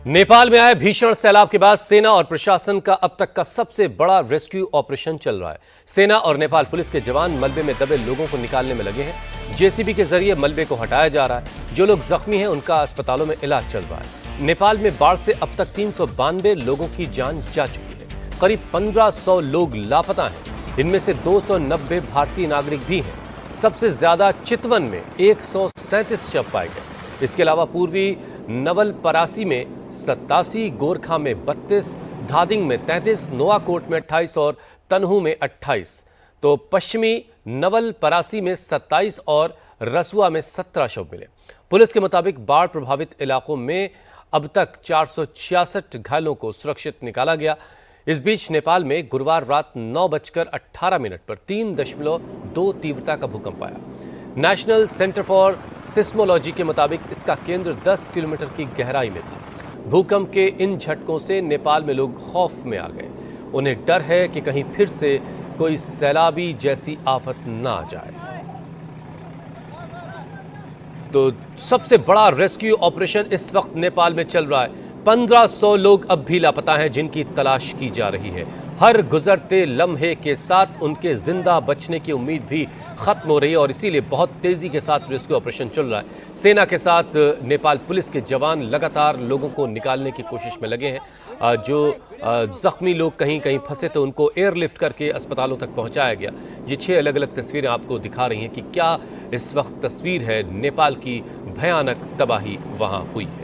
नेपाल में आए भीषण सैलाब के बाद सेना और प्रशासन का अब तक का सबसे बड़ा रेस्क्यू ऑपरेशन चल रहा है। सेना और नेपाल पुलिस के जवान मलबे में दबे लोगों को निकालने में लगे हैं। जेसीबी के जरिए मलबे को हटाया जा रहा है। जो लोग जख्मी हैं उनका अस्पतालों में इलाज चल रहा है। नेपाल में बाढ़ से अब तक 392 लोगों की जान जा चुकी है। करीब 1500 लोग लापता हैं। इनमें से 290 भारतीय नागरिक भी हैं। सबसे ज्यादा चितवन में 137 शव पाए गए। इसके अलावा पूर्वी नवलपरासी में 87, गोरखा में 32, धादिंग में 33, नोआकोट में 28 और तनहू में 28, तो पश्चिमी नवलपरासी में 27 और रसुआ में 17 शव मिले। पुलिस के मुताबिक बाढ़ प्रभावित इलाकों में अब तक 466 घायलों को सुरक्षित निकाला गया। इस बीच नेपाल में गुरुवार रात 9:18 पर 3.2 तीव्रता का भूकंप आया। नेशनल सेंटर फॉर सिस्मोलॉजी के मुताबिक इसका केंद्र 10 किलोमीटर की गहराई में था। भूकंप के इन झटकों से नेपाल में लोग खौफ में आ गए। उन्हें डर है कि कहीं फिर से कोई सैलाबी जैसी आफत ना आ जाए। तो सबसे बड़ा रेस्क्यू ऑपरेशन इस वक्त नेपाल में चल रहा है। 1500 लोग अब भी लापता हैं, जिनकी तलाश की जा रही है। हर गुजरते लम्हे के साथ उनके जिंदा बचने की उम्मीद भी खत्म हो रही है और इसीलिए बहुत तेजी के साथ रेस्क्यू ऑपरेशन चल रहा है। सेना के साथ नेपाल पुलिस के जवान लगातार लोगों को निकालने की कोशिश में लगे हैं। जो जख्मी लोग कहीं कहीं फंसे तो उनको एयरलिफ्ट करके अस्पतालों तक पहुंचाया गया। ये 6 अलग अलग तस्वीरें आपको दिखा रही हैं कि क्या इस वक्त तस्वीर है नेपाल की भयानक तबाही वहां हुई है।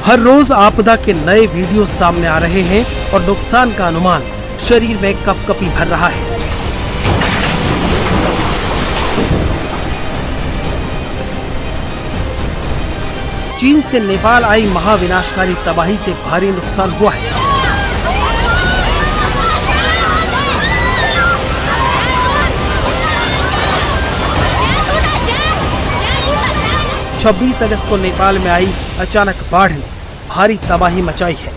हर रोज आपदा के नए वीडियो सामने आ रहे हैं और नुकसान का अनुमान शरीर में कपकपी भर रहा है। चीन से नेपाल आई महाविनाशकारी तबाही से भारी नुकसान हुआ है। छब्बीस अगस्त को नेपाल में आई अचानक बाढ़ ने भारी तबाही मचाई है।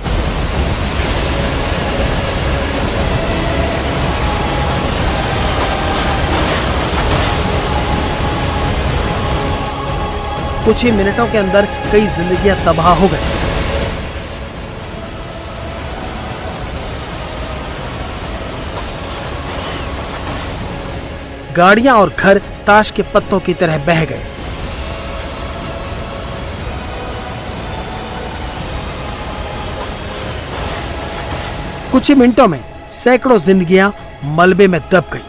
कुछ ही मिनटों के अंदर कई जिंदगियां तबाह हो गई। गाड़ियां और घर ताश के पत्तों की तरह बह गए। कुछ ही मिनटों में सैकड़ों जिंदगियां मलबे में दब गई।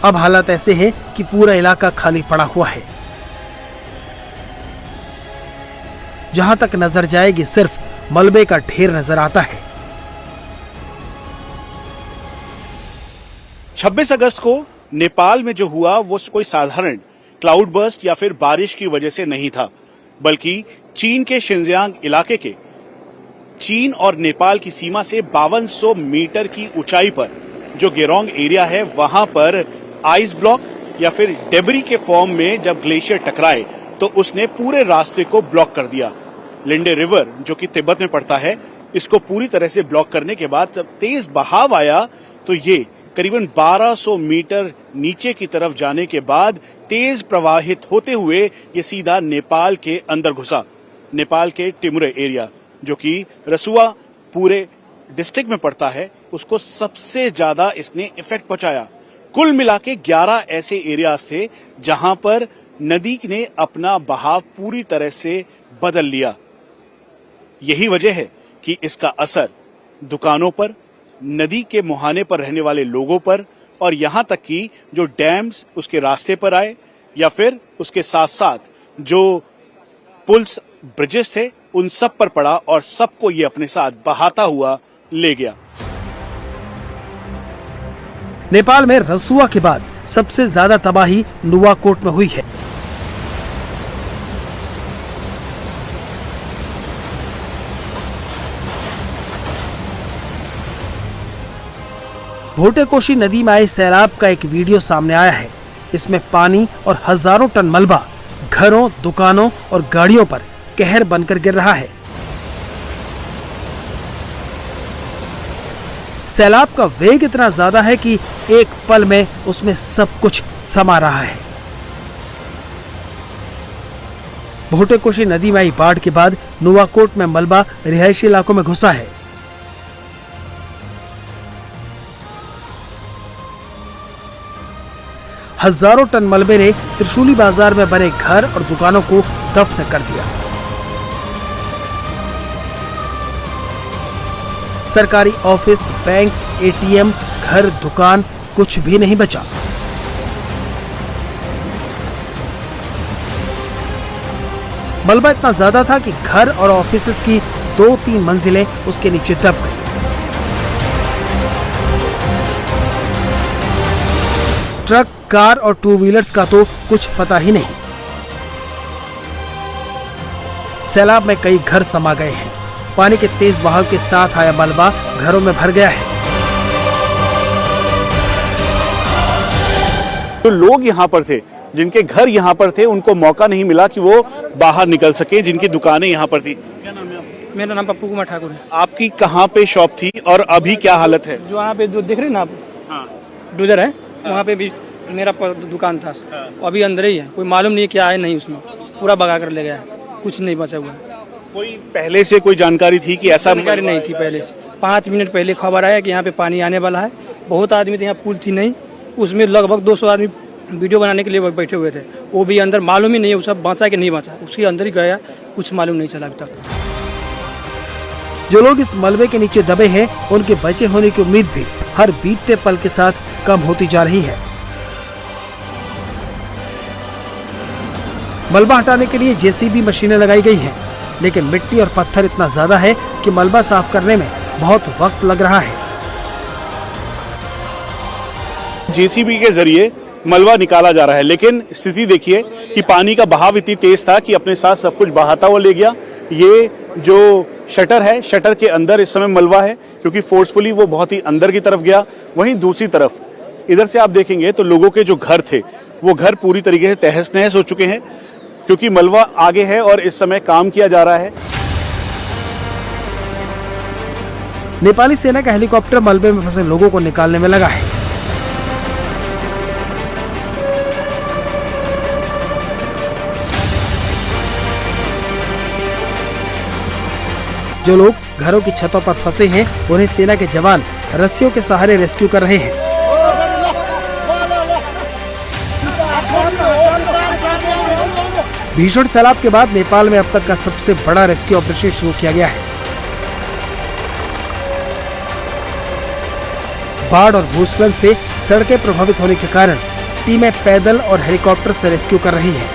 अब हालात ऐसे हैं कि पूरा इलाका खाली पड़ा हुआ है। जहां तक नजर जाएगी सिर्फ मलबे का ढेर नजर आता है। 26 अगस्त को नेपाल में जो हुआ वो कोई साधारण क्लाउड बर्स्ट या फिर बारिश की वजह से नहीं था, बल्कि चीन के शिनजियांग इलाके के चीन और नेपाल की सीमा से 5200 मीटर की ऊंचाई पर जो गेरोंग एरिया है, वहां पर आइस ब्लॉक या फिर डेबरी के फॉर्म में जब ग्लेशियर टकराए तो उसने पूरे रास्ते को ब्लॉक कर दिया। लिंडे रिवर जो कि तिब्बत में पड़ता है, इसको पूरी तरह से ब्लॉक करने के बाद जब तेज बहाव आया तो ये करीबन 1200 मीटर नीचे की तरफ जाने के बाद तेज प्रवाहित होते हुए ये सीधा नेपाल के अंदर घुसा। नेपाल के टिमुरे एरिया जो कि रसुआ पूरे डिस्ट्रिक्ट में पड़ता है, उसको सबसे ज्यादा इसने इफेक्ट पहुंचाया। कुल मिला के 11 ऐसे एरियाज थे जहां पर नदी ने अपना बहाव पूरी तरह से बदल लिया। यही वजह है कि इसका असर दुकानों पर, नदी के मुहाने पर रहने वाले लोगों पर और यहां तक कि जो डैम्स उसके रास्ते पर आए या फिर उसके साथ साथ जो पुल्स ब्रिजेस थे उन सब पर पड़ा और सबको ये अपने साथ बहाता हुआ ले गया। नेपाल में रसुआ के बाद सबसे ज्यादा तबाही नुआकोट में हुई है। भोटेकोशी नदी में आए सैलाब का एक वीडियो सामने आया है। इसमें पानी और हजारों टन मलबा घरों, दुकानों और गाड़ियों पर कहर बनकर गिर रहा है। सैलाब का वेग इतना ज्यादा है कि एक पल में उसमें सब कुछ समा रहा है। भोटेकोशी नदी में आई बाढ़ के बाद नुवाकोट में मलबा रिहायशी इलाकों में घुसा है। हजारों टन मलबे ने त्रिशूली बाजार में बने घर और दुकानों को दफन कर दिया। सरकारी ऑफिस, बैंक, एटीएम, घर, दुकान कुछ भी नहीं बचा। मलबा इतना ज्यादा था कि घर और ऑफिसेस की 2-3 मंजिलें उसके नीचे दब गई। ट्रक, कार और 2 व्हीलर्स का तो कुछ पता ही नहीं। सैलाब में कई घर समा गए हैं। पानी के तेज बहाव के साथ आया मलबा घरों में भर गया है। तो लोग यहाँ पर थे, जिनके घर यहाँ पर थे, उनको मौका नहीं मिला कि वो बाहर निकल सके, जिनकी दुकानें यहाँ पर थी। क्या नाम है आपका? मेरा नाम पप्पू कुमार ठाकुर है। आपकी कहाँ पे शॉप थी और अभी क्या हालत है? जो वहाँ पे जो दिख रहे हैं ना आप, हाँ। डूजर है, वहाँ पे भी मेरा दुकान था। अभी अंदर ही है, कोई मालूम नहीं क्या है, नहीं उसमें पूरा भगा कर ले गया है, कुछ नहीं बचा हुआ। कोई पहले से कोई जानकारी थी कि ऐसा? जानकारी नहीं थी पहले से। 5 मिनट पहले खबर आया कि यहाँ पे पानी आने वाला है। बहुत आदमी थे, यहाँ पुल थी नहीं, उसमें लगभग 200 आदमी वीडियो बनाने के लिए बैठे हुए थे। वो भी अंदर मालूम ही नहीं, वो सब बचा कि नहीं बचा, उसके अंदर ही गया, कुछ मालूम नहीं चला अभी तक। जो लोग इस मलबे के नीचे दबे हैं, उनके बचे होने की उम्मीद भी हर बीतते पल के साथ कम होती जा रही है। मलबा हटाने के लिए जेसीबी मशीनें लगाई गई हैं, लेकिन मिट्टी और पत्थर इतना ज्यादा है कि मलबा साफ करने में बहुत वक्त लग रहा है। जेसीबी के जरिए मलबा निकाला जा रहा है, लेकिन स्थिति देखिए कि पानी का बहाव इतनी तेज था कि अपने साथ सब कुछ बहाता हुआ ले गया। ये जो शटर है, शटर के अंदर इस समय मलबा है, क्योंकि फोर्सफुली वो बहुत ही अंदर की तरफ गया। वहीं दूसरी तरफ इधर से आप देखेंगे तो लोगों के जो घर थे, वो घर पूरी तरीके से तहस नहस हो चुके हैं, क्योंकि मलबा आगे है और इस समय काम किया जा रहा है। नेपाली सेना का हेलीकॉप्टर मलबे में फंसे लोगों को निकालने में लगा है। जो लोग घरों की छतों पर फंसे हैं, उन्हें सेना के जवान रस्सियों के सहारे रेस्क्यू कर रहे हैं। भीषण सैलाब के बाद नेपाल में अब तक का सबसे बड़ा रेस्क्यू ऑपरेशन शुरू किया गया है। बाढ़ और भूस्खलन से सड़कें प्रभावित होने के कारण टीमें पैदल और हेलीकॉप्टर से रेस्क्यू कर रही हैं।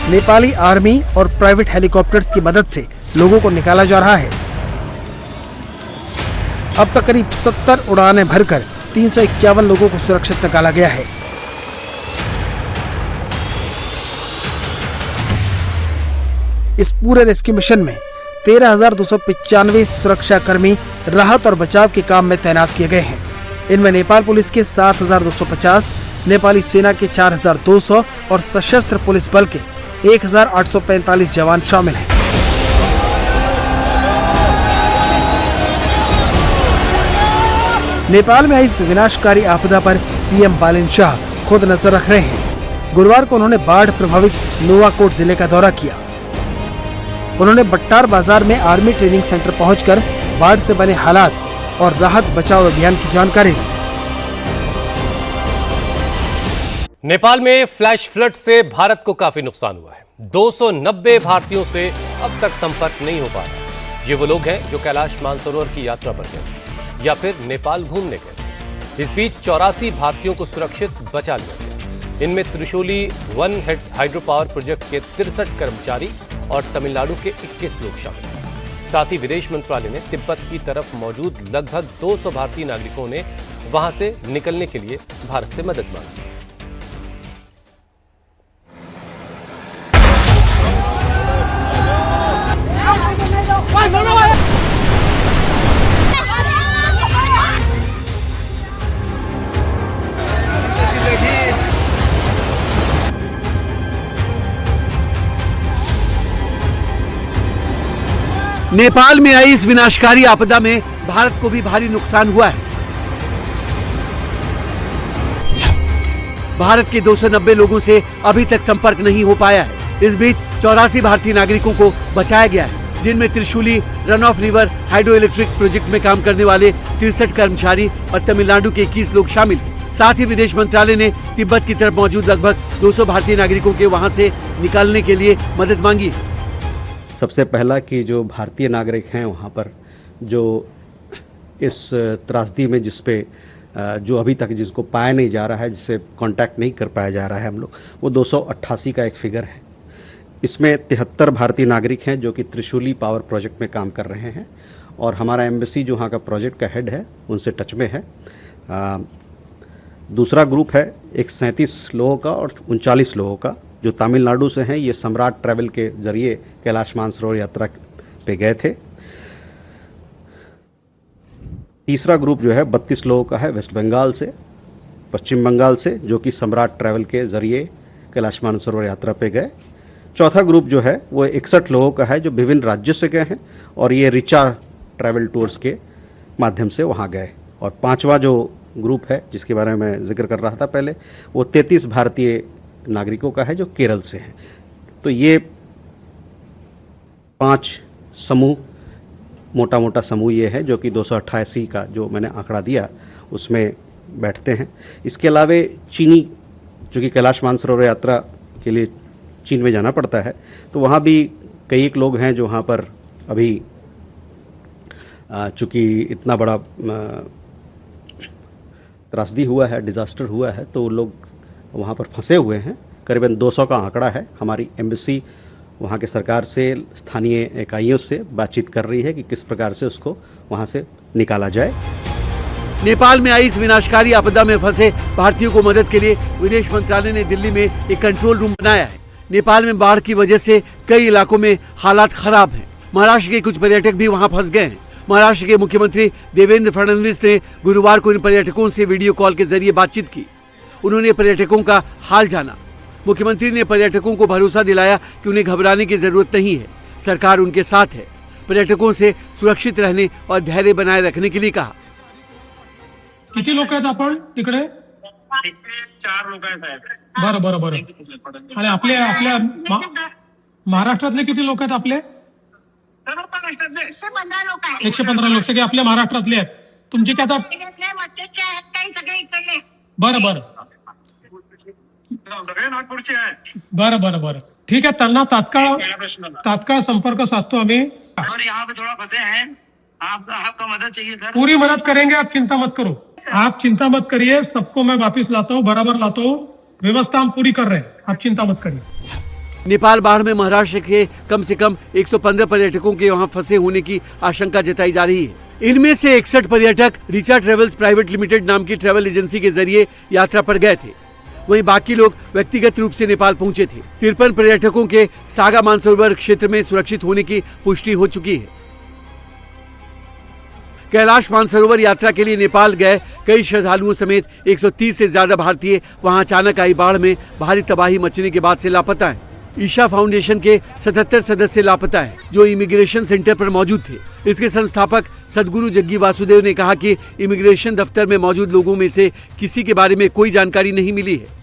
नेपाली आर्मी और प्राइवेट हेलीकॉप्टर्स की मदद से लोगों को निकाला जा रहा है। अब तक करीब 70 उड़ानें भरकर 351 लोगों को सुरक्षित निकाला गया है। इस पूरे रेस्क्यू मिशन में 13,295 सुरक्षा कर्मी राहत और बचाव के काम में तैनात किए गए हैं। इनमें नेपाल पुलिस के 7,250, नेपाली सेना के 4,200 और सशस्त्र पुलिस बल के 1,845 जवान शामिल हैं। नेपाल में आई इस विनाशकारी आपदा पर पीएम बालन शाह खुद नजर रख रहे हैं। गुरुवार को उन्होंने बाढ़ प्रभावित नुवाकोट जिले का दौरा किया। उन्होंने बट्टार बाजार में आर्मी ट्रेनिंग सेंटर पहुंचकर बाढ़ से बने हालात और राहत बचाव अभियान की जानकारी ली। नेपाल में फ्लैश फ्लड से भारत को काफी नुकसान हुआ है। 290 भारतीयों से अब तक संपर्क नहीं हो पाया। ये वो लोग हैं जो कैलाश मानसरोवर की यात्रा पर गए या फिर नेपाल घूमने गए। इस बीच 84 भारतीयों को सुरक्षित बचा लिया गया। इनमें Trishuli one hydro power project के 63 कर्मचारी और तमिलनाडु के 21 लोग शामिल हैं। साथ ही विदेश मंत्रालय ने तिब्बत की तरफ मौजूद लगभग 200 भारतीय नागरिकों ने वहां से निकलने के लिए भारत से मदद मांगी। नेपाल में आई इस विनाशकारी आपदा में भारत को भी भारी नुकसान हुआ है। भारत के 290 लोगों से अभी तक संपर्क नहीं हो पाया है। इस बीच 84 भारतीय नागरिकों को बचाया गया है, जिनमें Trishuli run of river hydro electric project में काम करने वाले 63 कर्मचारी और तमिलनाडु के 21 लोग शामिल हैं। साथ ही विदेश मंत्रालय ने तिब्बत की तरफ मौजूद लगभग 200 भारतीय नागरिकों के वहां से निकालने के लिए मदद मांगी है। सबसे पहला कि जो भारतीय नागरिक हैं वहाँ पर जो इस त्रासदी में जिसपे जो अभी तक जिसको पाया नहीं जा रहा है, जिससे कांटेक्ट नहीं कर पाया जा रहा है हम लोग, वो 288 का एक फिगर है। इसमें 73 भारतीय नागरिक हैं जो कि त्रिशूली पावर प्रोजेक्ट में काम कर रहे हैं और हमारा एम्बेसी जो वहाँ का प्रोजेक्ट का हेड है उनसे टच में है। दूसरा ग्रुप है एक 37 लोगों का और 39 लोगों का जो तमिलनाडु से हैं। ये सम्राट ट्रैवल के जरिए कैलाश मानसरोवर यात्रा पे गए थे। तीसरा ग्रुप जो है 32 लोगों का है वेस्ट बंगाल से, पश्चिम बंगाल से, जो कि सम्राट ट्रैवल के जरिए कैलाश मानसरोवर यात्रा पे गए। चौथा ग्रुप जो है वो 61 लोगों का है जो विभिन्न राज्यों से गए हैं और ये रिचा ट्रैवल टूर्स के माध्यम से वहाँ गए। और पांचवा जो ग्रुप है जिसके बारे में मैं जिक्र कर रहा था पहले, वो 33 भारतीय नागरिकों का है जो केरल से हैं। तो ये 5 समूह, मोटा मोटा समूह ये है जो कि 288 का जो मैंने आंकड़ा दिया उसमें बैठते हैं। इसके अलावा चीनी, चूँकि कैलाश मानसरोवर यात्रा के लिए चीन में जाना पड़ता है, तो वहाँ भी कई एक लोग हैं जो वहाँ पर अभी चूँकि इतना बड़ा त्रासदी हुआ है, डिजास्टर हुआ है, तो लोग वहाँ पर फंसे हुए हैं। करीबन 200 का आंकड़ा है। हमारी एम्बेसी वहाँ के सरकार से, स्थानीय इकाइयों से बातचीत कर रही है कि किस प्रकार से उसको वहाँ से निकाला जाए। नेपाल में आई इस विनाशकारी आपदा में फंसे भारतीयों को मदद के लिए विदेश मंत्रालय ने दिल्ली में एक कंट्रोल रूम बनाया है। नेपाल में बाढ़ की वजह से कई इलाकों में हालात खराब हैं। महाराष्ट्र के कुछ पर्यटक भी वहाँ फंस गए हैं। महाराष्ट्र के मुख्यमंत्री देवेंद्र फडणवीस ने गुरुवार को इन पर्यटकों से वीडियो कॉल के जरिए बातचीत की। उन्होंने पर्यटकों का हाल जाना। मुख्यमंत्री ने पर्यटकों को भरोसा दिलाया कि उन्हें घबराने की जरूरत नहीं है, सरकार उनके साथ है। पर्यटकों से सुरक्षित रहने और धैर्य बनाए रखने के लिए कहा। किती लोक आहेत आपण तिकडे? 4 लोक आहेत. बरं बरं बरं. आणि आपल्या महाराष्ट्रातले किती लोक आहेत आपले? 115 लोक आहेत. 115 लोक सगळे आपल्या महाराष्ट्रातले आहेत. तुमचे काय आता? काही सगळे इकडले. बरं बरं सगळे नागपूरचे आहेत. बरं बरं बरं ठीक है। त्यांना तात्काळ संपर्क साधतो आम्ही। और यहाँ पे थोड़ा फंसे हैं, आपका मदद चाहिए सर। पूरी मदद करेंगे, आप चिंता मत करो, आप चिंता मत करिए। सबको मैं वापिस लाता हूँ, बराबर लाता हूँ। व्यवस्था हम पूरी कर रहे हैं, आप चिंता मत करिए। नेपाल बाढ़ में महाराष्ट्र के कम से कम 115 पर्यटकों के वहां फंसे होने की आशंका जताई जा रही है। इनमें से 61 पर्यटक रिचा ट्रेवल्स प्राइवेट लिमिटेड नाम की ट्रेवल एजेंसी के जरिए यात्रा पर गए थे। वहीं बाकी लोग व्यक्तिगत रूप से नेपाल पहुंचे थे। 53 पर्यटकों के सागा मानसरोवर क्षेत्र में सुरक्षित होने की पुष्टि हो चुकी है। कैलाश मानसरोवर यात्रा के लिए नेपाल गए कई श्रद्धालुओं समेत 130 से ज्यादा भारतीय वहां अचानक आई बाढ़ में भारी तबाही मचने के बाद से लापता हैं। ईशा फाउंडेशन के 77 सदस्य लापता हैं, जो इमिग्रेशन सेंटर पर मौजूद थे। इसके संस्थापक सदगुरु जग्गी वासुदेव ने कहा कि इमिग्रेशन दफ्तर में मौजूद लोगों में से किसी के बारे में कोई जानकारी नहीं मिली है।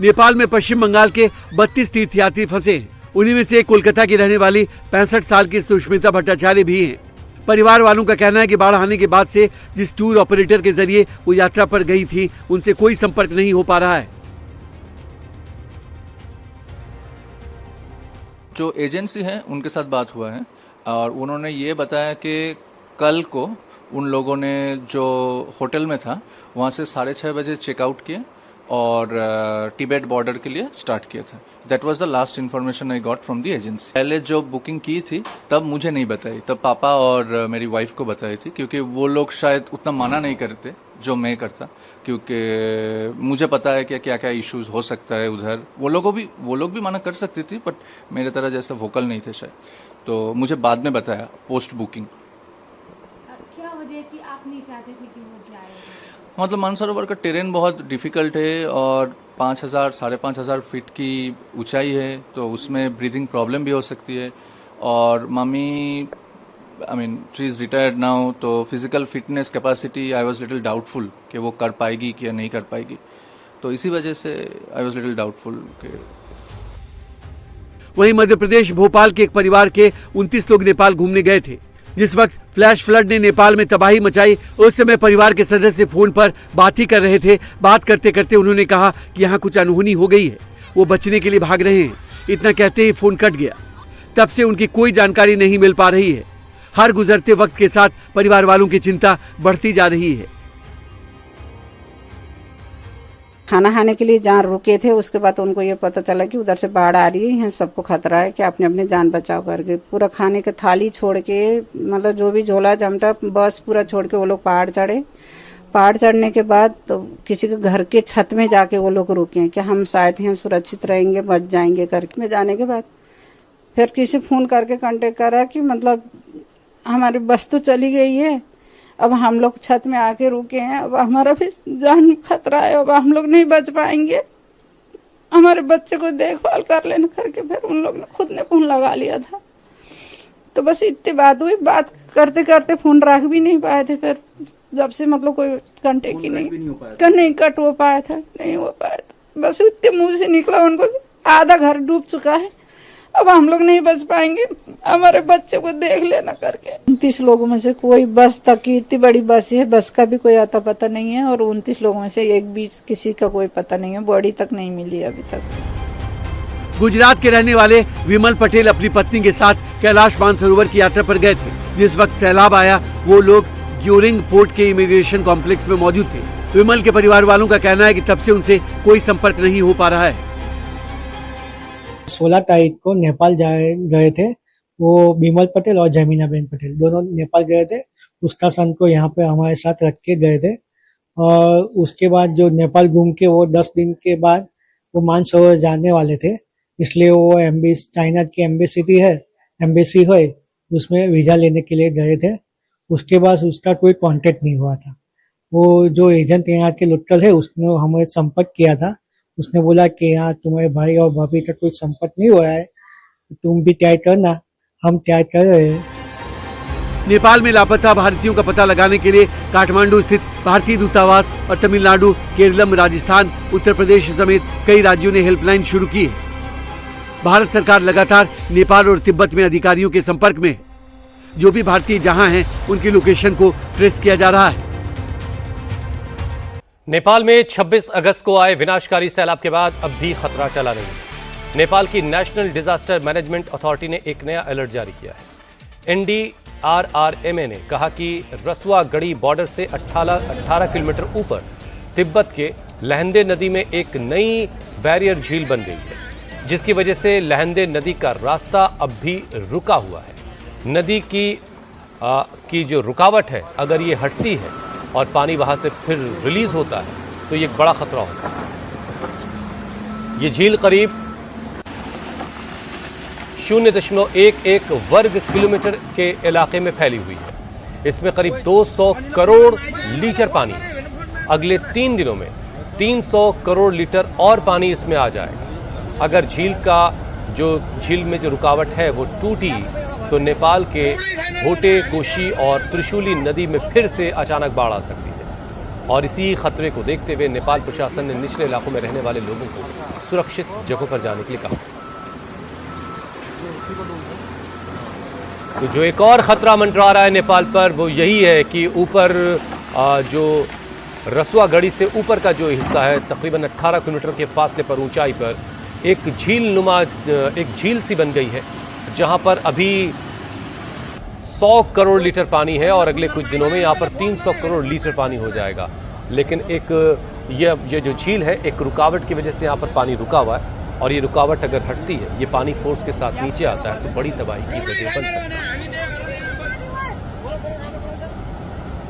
नेपाल में पश्चिम बंगाल के 32 तीर्थयात्री फंसे हैं। उन्हीं में से कोलकाता की रहने वाली 65 साल की सुष्मिता भट्टाचार्य भी हैं। परिवार वालों का कहना है कि बाढ़ आने के बाद से जिस टूर ऑपरेटर के जरिए वो यात्रा पर गई थी, उनसे कोई संपर्क नहीं हो पा रहा है। जो एजेंसी है उनके साथ बात हुआ है और उन्होंने ये बताया कि कल को उन लोगों ने जो होटल में था वहाँ से 6:30 बजे चेकआउट किए और तिब्बत बॉर्डर के लिए स्टार्ट किया था। That was the last information I got from the agency. पहले जो बुकिंग की थी तब मुझे नहीं बताई, तब पापा और मेरी वाइफ को बताई थी, क्योंकि वो लोग शायद उतना माना नहीं करते जो मैं करता, क्योंकि मुझे पता है कि क्या क्या इश्यूज हो सकता है उधर। वो लोग भी मना कर सकती थी, बट मेरे तरह जैसे वोकल नहीं थे शायद, तो मुझे बाद में बताया पोस्ट बुकिंग। क्या वजह कि आप नहीं चाहते थे कि वो जाए? मतलब मानसरोवर का टेरेन बहुत डिफिकल्ट है और 5,000 5,500 फीट की ऊंचाई है, तो उसमें ब्रीदिंग प्रॉब्लम भी हो सकती है। और mummy she is retired now, तो physical fitness capacity I was little doubtful कि वो कर पाएगी कि या नहीं कर पाएगी, तो इसी वजह से आई वाज लिटिल डाउटफुल कि। वहीं मध्य प्रदेश भोपाल के एक परिवार के 29 लोग नेपाल घूमने गए थे। जिस वक्त फ्लैश फ्लड ने नेपाल में तबाही मचाई, उस समय परिवार के सदस्य फोन पर बात ही कर रहे थे। बात करते करते उन्होंने कहा कि यहाँ कुछ अनहोनी हो गई है, वो बचने के लिए भाग रहे हैं। इतना कहते ही फोन कट गया। तब से उनकी कोई जानकारी नहीं मिल पा रही है। हर गुजरते वक्त के साथ परिवार वालों की चिंता बढ़ती जा रही है। खाना खाने के लिए जहाँ रुके थे, उसके बाद उनको ये पता चला कि उधर से बाढ़ आ रही है, यहाँ सबको खतरा है कि अपने अपने जान बचाव करके पूरा खाने के थाली छोड़ के, मतलब जो भी झोला जमटा बस पूरा छोड़ के वो लोग पहाड़ चढ़े। पहाड़ चढ़ने के बाद तो किसी के घर के छत में जाके वो लोग रुके हैं कि हम शायद यहाँ सुरक्षित रहेंगे, बच जाएंगे करके। में जाने के बाद फिर किसी फोन करके कांटेक्ट करा कि मतलब हमारी बस तो चली गई है, अब हम लोग छत में आके रुके हैं, अब हमारा भी जान खतरा है, अब हम लोग नहीं बच पाएंगे, हमारे बच्चे को देखभाल कर लेना करके फिर उन लोग ने खुद ने फोन लगा लिया था। तो बस इतनी बात हुई। बात करते करते फोन रख भी नहीं पाए थे। फिर जब से मतलब कोई कांटेक्ट ही नहीं कट हो पाया था, नहीं हो पाया था। बस इतने मुंह से निकला उनको आधा घर डूब चुका है, अब हम लोग नहीं बच पाएंगे, हमारे बच्चे को देख लेना करके। 29 लोगों में से कोई बस तक की, इतनी बड़ी बस है, बस का भी कोई आता पता नहीं है, और 29 लोगों में से एक भी किसी का कोई पता नहीं है, बॉडी तक नहीं मिली अभी तक। गुजरात के रहने वाले विमल पटेल अपनी पत्नी के साथ कैलाश मानसरोवर की यात्रा पर गए थे। जिस वक्त सैलाब आया, वो लोग ग्योरिंग पोर्ट के इमिग्रेशन कॉम्प्लेक्स में मौजूद थे। विमल के परिवार वालों का कहना है कि तब से उनसे कोई संपर्क नहीं हो पा रहा है। 16 तारीख को नेपाल गए थे वो विमल पटेल और जमीनाबेन पटेल, दोनों नेपाल गए थे। पुष्टासन को यहाँ पे हमारे साथ रख के गए थे, और उसके बाद जो नेपाल घूम के वो 10 दिन के बाद वो मानसरोवर जाने वाले थे, इसलिए वो चाइना की एम्बेसी है उसमें वीजा लेने के लिए गए थे। उसके बाद उसका कोई कांटेक्ट नहीं हुआ था। वो जो एजेंट यहाँ के लोकल है उसने हमें संपर्क किया था, उसने बोला कि यहाँ तुम्हारे भाई और भाभी का कोई संपर्क नहीं हो रहा है, तुम भी तय करना, हम तय कर रहे हैं। नेपाल में लापता भारतीयों का पता लगाने के लिए काठमांडू स्थित भारतीय दूतावास और तमिलनाडु, केरलम, राजस्थान, उत्तर प्रदेश समेत कई राज्यों ने हेल्पलाइन शुरू की है। भारत सरकार लगातार नेपाल और तिब्बत में अधिकारियों के संपर्क में है। जो भी भारतीय जहां हैं, उनकी लोकेशन को ट्रेस किया जा रहा है। नेपाल में 26 अगस्त को आए विनाशकारी सैलाब के बाद अब भी खतरा टला नहीं। नेपाल की नेशनल डिजास्टर मैनेजमेंट अथॉरिटी ने एक नया अलर्ट जारी किया है। NDRRMA ने कहा कि रसुआगढ़ी बॉर्डर से 18 किलोमीटर ऊपर तिब्बत के लहंदे नदी में एक नई बैरियर झील बन गई है, जिसकी वजह से लहंदे नदी का रास्ता अब भी रुका हुआ है। नदी की जो रुकावट है, अगर ये हटती है और पानी वहां से फिर रिलीज होता है तो ये एक बड़ा खतरा हो सकता है। ये झील करीब 0.11 वर्ग किलोमीटर के इलाके में फैली हुई है। इसमें करीब 200 करोड़ लीटर पानी है। अगले 3 दिनों में 300 करोड़ लीटर और पानी इसमें आ जाएगा। अगर झील में जो रुकावट है वो टूटी तो नेपाल के भोटे, कोशी और त्रिशूली नदी में फिर से अचानक बाढ़ आ सकती है। और इसी खतरे को देखते हुए नेपाल प्रशासन ने निचले इलाकों में रहने वाले लोगों को सुरक्षित जगहों पर जाने के लिए कहा। तो जो एक और खतरा मंडरा रहा है नेपाल पर वो यही है कि ऊपर जो रसुआगढ़ी से ऊपर का जो हिस्सा है, तकरीबन 18 किलोमीटर के फासले पर ऊंचाई पर एक झील सी बन गई है, जहां पर अभी 100 करोड़ लीटर पानी है और अगले कुछ दिनों में यहाँ पर 300 करोड़ लीटर पानी हो जाएगा। लेकिन ये जो झील है, एक रुकावट की वजह से यहाँ पर पानी रुका हुआ है, और ये रुकावट अगर हटती है, ये पानी फोर्स के साथ नीचे आता है तो बड़ी तबाही की वजह बन सकती है।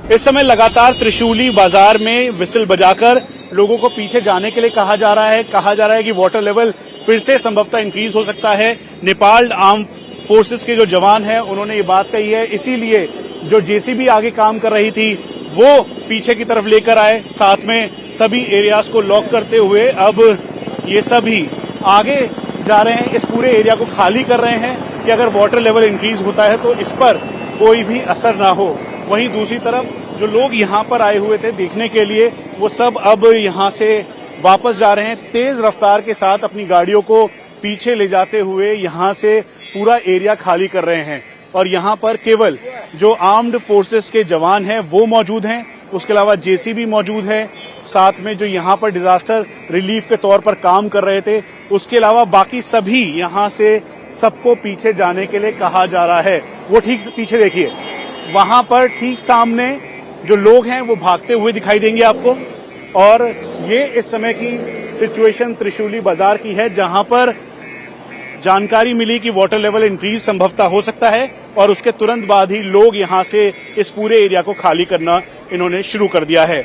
इस समय लगातार त्रिशूली बाजार में विसिल बजाकर लोगों को पीछे जाने के लिए कहा जा रहा है कि वाटर लेवल फिर से संभवतः इंक्रीज हो सकता है। नेपाल आर्म फोर्सेस के जो जवान हैं उन्होंने ये बात कही है, इसीलिए जो जेसीबी आगे काम कर रही थी वो पीछे की तरफ लेकर आए, साथ में सभी एरियाज को लॉक करते हुए अब ये सभी आगे जा रहे हैं, इस पूरे एरिया को खाली कर रहे हैं कि अगर वाटर लेवल इंक्रीज होता है तो इस पर कोई भी असर ना हो। वहीं दूसरी तरफ जो लोग यहाँ पर आए हुए थे देखने के लिए, वो सब अब यहाँ से वापस जा रहे हैं, तेज रफ्तार के साथ अपनी गाड़ियों को पीछे ले जाते हुए यहाँ से पूरा एरिया खाली कर रहे हैं। और यहाँ पर केवल जो आर्म्ड फोर्सेस के जवान हैं वो मौजूद हैं, उसके अलावा जेसीबी मौजूद है, साथ में जो यहाँ पर डिजास्टर रिलीफ के तौर पर काम कर रहे थे, उसके अलावा बाकी सभी यहाँ से सबको पीछे जाने के लिए कहा जा रहा है। वो ठीक पीछे देखिए, वहां पर ठीक सामने जो लोग हैं वो भागते हुए दिखाई देंगे आपको। और ये इस समय की सिचुएशन त्रिशूली बाजार की है, जहां पर जानकारी मिली कि वाटर लेवल इंक्रीज संभवतः हो सकता है और उसके तुरंत बाद ही लोग यहां से इस पूरे एरिया को खाली करना इन्होंने शुरू कर दिया है।